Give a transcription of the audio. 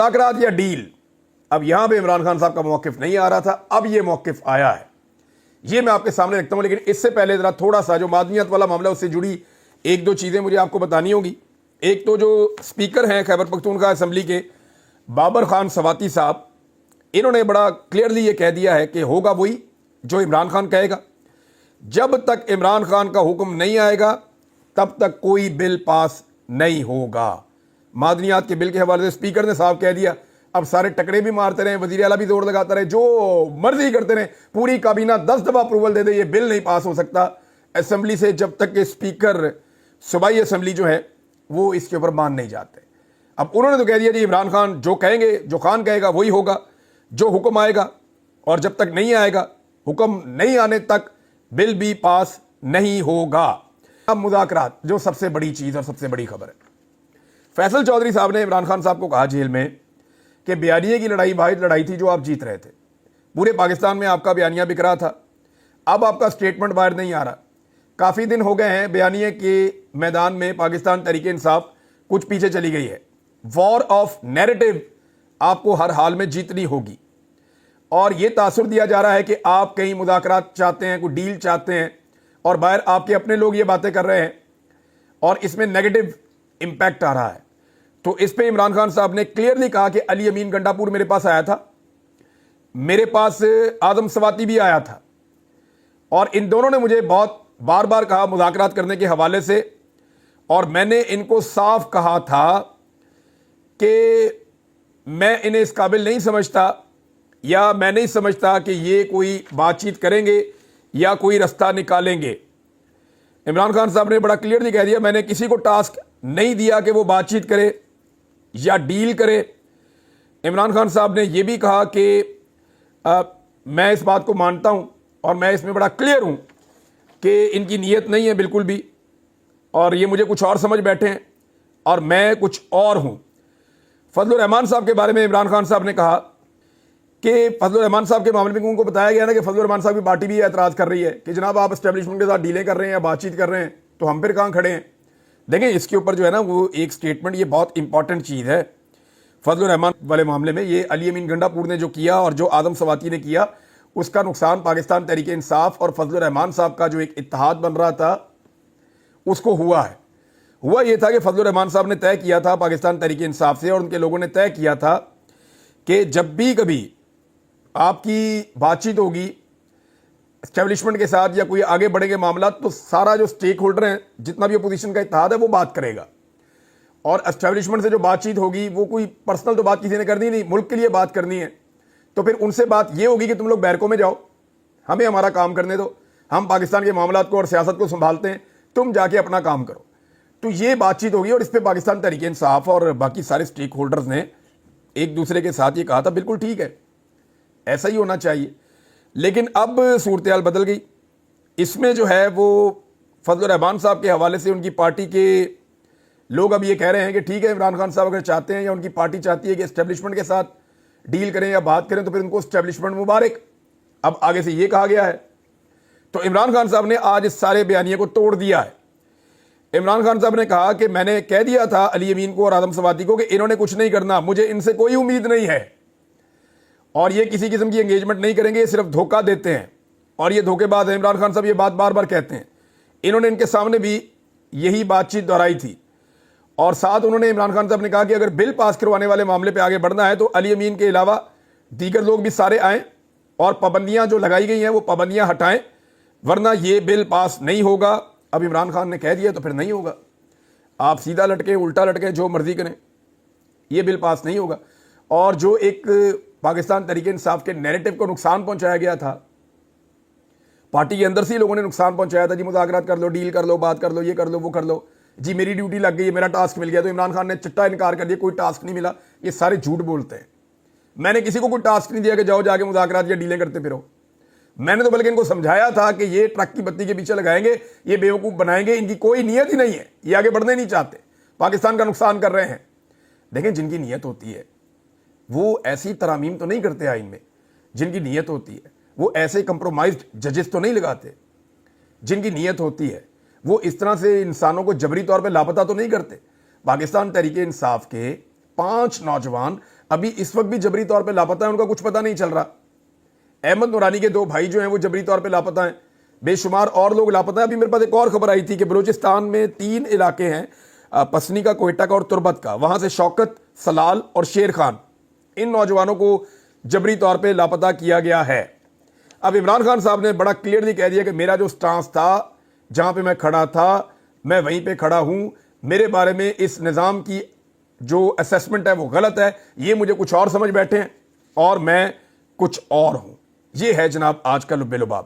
मुज़ाकरात या डील, अब यहां पे इमरान खान साहब का मौक़िफ़ नहीं आ रहा था, अब ये मौक़िफ़ आया है, ये मैं आपके सामने रखता हूं। लेकिन इससे पहले ज़रा थोड़ा सा जो मादनियत वाला मामला उससे जुड़ी एक दो चीज़ें मुझे आपको बतानी होगी। एक तो जो स्पीकर हैं खैबर पख्तूनख्वा असम्बली के बाबर खान सवाती साहब, इन्होंने बड़ा क्लियरली ये कह दिया है कि होगा वही जो इमरान खान कहेगा। जब तक इमरान खान का हुक्म नहीं आएगा तब तक कोई बिल पास नहीं होगा। मादनियात के बिल के हवाले से स्पीकर ने साफ कह दिया, अब सारे टकरे भी मारते रहे, वजीर आला भी जोर लगाता रहे, जो मर्जी करते रहे, पूरी काबीना 10 दफा अप्रूवल दे दे, ये बिल नहीं पास हो सकता असेंबली से जब तक कि स्पीकर सूबाई असेंबली जो है वो इसके ऊपर मान नहीं जाते। अब उन्होंने तो कह दिया जी इमरान खान जो कहेंगे, जो खान कहेगा वही होगा, जो हुक्म आएगा, और जब तक नहीं आएगा, हुक्म नहीं आने तक बिल भी पास नहीं होगा। अब मुज़ाकरात, जो सबसे बड़ी चीज़ और सबसे बड़ी खबर है, फैसल चौधरी साहब ने इमरान खान साहब को कहा जेल में कि बयानिए की लड़ाई वाहिद लड़ाई थी जो आप जीत रहे थे, पूरे पाकिस्तान में आपका बयानिया बिक रहा था, अब आपका स्टेटमेंट बाहर नहीं आ रहा। काफ़ी दिन हो गए हैं बयानिए के मैदान में पाकिस्तान तहरीक इंसाफ कुछ पीछे चली गई है। वॉर ऑफ नैरेटिव आपको हर हाल में जीतनी होगी, और यह तासुर दिया जा रहा है कि आप कहीं मुज़ाकरात चाहते हैं, कोई डील चाहते हैं, और बाहर आपके अपने लोग ये बातें कर रहे हैं और इसमें नेगेटिव इंपैक्ट आ रहा है। तो इस पे इमरान खान साहब ने क्लियरली कहा कि अली अमीन गंडापुर मेरे पास आया था, मेरे पास आदम सवाती भी आया था, और इन दोनों ने मुझे बहुत बार बार कहा मुज़ाकरात करने के हवाले से, और मैंने इनको साफ कहा था कि मैं इन्हें इस काबिल नहीं समझता, या मैं नहीं समझता कि ये कोई बातचीत करेंगे या कोई रास्ता निकालेंगे। इमरान खान साहब ने बड़ा क्लियरली कह दिया, मैंने किसी को टास्क नहीं दिया कि वो बातचीत करे या डील करे। इमरान खान साहब ने यह भी कहा कि मैं इस बात को मानता हूं और मैं इसमें बड़ा क्लियर हूं कि इनकी नीयत नहीं है बिल्कुल भी, और ये मुझे कुछ और समझ बैठे हैं और मैं कुछ और हूं। फजलुर रहमान साहब के बारे में इमरान खान साहब ने कहा कि फजलुर रहमान साहब के मामले में उनको बताया गया ना कि फजलुर रहमान साहब की पार्टी भी एतराज़ कर रही है कि जनाब आप एस्टेब्लिशमेंट के साथ डीलें कर रहे हैं या बातचीत कर रहे हैं, तो हम फिर कहाँ खड़े हैं। देखें इसके ऊपर जो है ना वो एक स्टेटमेंट, ये बहुत इंपॉर्टेंट चीज़ है। फजलुर रहमान वाले मामले में ये अली अमीन गंडापुर ने जो किया और जो आदम सवाती ने किया, उसका नुकसान पाकिस्तान तहरीक इंसाफ और फजलुर रहमान साहब का जो एक इत्तेहाद बन रहा था उसको हुआ है। हुआ ये था कि फजलुर रहमान साहब ने तय किया था पाकिस्तान तहरीक इंसाफ से, और उनके लोगों ने तय किया था कि जब भी कभी आपकी बातचीत होगी एस्टेब्लिशमेंट के साथ या कोई आगे बढ़ेंगे मामला, तो सारा जो स्टेक होल्डर हैं, जितना भी अपोजिशन का इत्तेहाद है, वो बात करेगा, और एस्टेब्लिशमेंट से जो बातचीत होगी वो कोई पर्सनल तो बात किसी ने करनी नहीं, मुल्क के लिए बात करनी है। तो फिर उनसे बात ये होगी कि तुम लोग बैरकों में जाओ, हमें हमारा काम करने दो, हम पाकिस्तान के मामलात को और सियासत को संभालते हैं, तुम जाके अपना काम करो। तो ये बातचीत होगी, और इस पर पाकिस्तान तहरीक इंसाफ और बाकी सारे स्टेक होल्डर्स ने एक दूसरे के साथ ये कहा था बिल्कुल ठीक है, ऐसा ही होना चाहिए। लेकिन अब सूरत-ए-हाल बदल गई। इसमें जो है वो फजलुर रहमान साहब के हवाले से उनकी पार्टी के लोग अब ये कह रहे हैं कि ठीक है, इमरान खान साहब अगर चाहते हैं या उनकी पार्टी चाहती है कि एस्टेब्लिशमेंट के साथ डील करें या बात करें, तो फिर उनको एस्टेब्लिशमेंट मुबारक। अब आगे से ये कहा गया है, तो इमरान खान साहब ने आज इस सारे बयानिए को तोड़ दिया है। इमरान खान साहब ने कहा कि मैंने कह दिया था अली अमीन को और आदम सवाती को कि इन्होंने कुछ नहीं करना, मुझे इनसे कोई उम्मीद नहीं है, और ये किसी किस्म की एंगेजमेंट नहीं करेंगे, ये सिर्फ धोखा देते हैं और ये धोखेबाज है। इमरान खान साहब ये बात बार बार कहते हैं, इन्होंने इनके सामने भी यही बातचीत दोहराई थी। और साथ उन्होंने इमरान खान साहब ने कहा कि अगर बिल पास करवाने वाले मामले पे आगे बढ़ना है तो अली अमीन के अलावा दीगर लोग भी सारे आएँ और पाबंदियां जो लगाई गई हैं वो पाबंदियां हटाएं, वरना ये बिल पास नहीं होगा। अब इमरान खान ने कह दिया तो फिर नहीं होगा, आप सीधा लटके उल्टा लटके जो मर्जी करें, ये बिल पास नहीं होगा। और जो एक पाकिस्तान तहरीक इंसाफ के नैरेटिव को नुकसान पहुंचाया गया था, पार्टी के अंदर से ही लोगों ने नुकसान पहुंचाया था, जी मुज़ाकरात कर लो, डील कर लो, बात कर लो, ये कर लो, वो कर लो, जी मेरी ड्यूटी लग गई, मेरा टास्क मिल गया। तो इमरान खान ने चिट्टा इनकार कर दिया, कोई टास्क नहीं मिला, ये सारे झूठ बोलते हैं। मैंने किसी को कोई टास्क नहीं दिया कि जाओ जाके मुज़ाकरात या डीलें करते फिरो। मैंने तो बल्कि इनको समझाया था कि ये ट्रक की बत्ती के पीछे लगाएंगे, ये बेवकूफ़ बनाएंगे, इनकी कोई नीयत ही नहीं है, ये आगे बढ़ने नहीं चाहते, पाकिस्तान का नुकसान कर रहे हैं। देखें जिनकी नीयत होती है वो ऐसी तरामीम तो नहीं करते आइन में, जिनकी नीयत होती है वो ऐसे कंप्रोमाइज्ड जजेस तो नहीं लगाते, जिनकी नीयत होती है वो इस तरह से इंसानों को जबरी तौर पे लापता तो नहीं करते। पाकिस्तान तहरीक इंसाफ के 5 नौजवान ابھی اس وقت بھی جبری طور پہ لاپتہ ہیں، ان کا کچھ پتہ نہیں چل رہا۔ احمد نورانی کے 2 بھائی جو ہیں وہ جبری طور پہ لاپتہ ہیں، بے شمار اور لوگ لاپتہ ہیں۔ ابھی میرے پاس ایک اور خبر آئی تھی کہ بلوچستان میں 3 علاقے ہیں، پسنی کا، کوئٹہ کا اور تربت کا، وہاں سے شوکت، سلال اور شیر خان، ان نوجوانوں کو جبری طور پہ لاپتہ کیا گیا ہے۔ اب عمران خان صاحب نے بڑا کلیئرلی کہہ دیا کہ میرا جو سٹانس تھا، جہاں پہ میں کھڑا تھا، میں وہیں پہ کھڑا ہوں، میرے بارے میں اس نظام کی جو اسیسمنٹ ہے وہ غلط ہے، یہ مجھے کچھ اور سمجھ بیٹھے ہیں اور میں کچھ اور ہوں۔ یہ ہے جناب آج کا لب لباب۔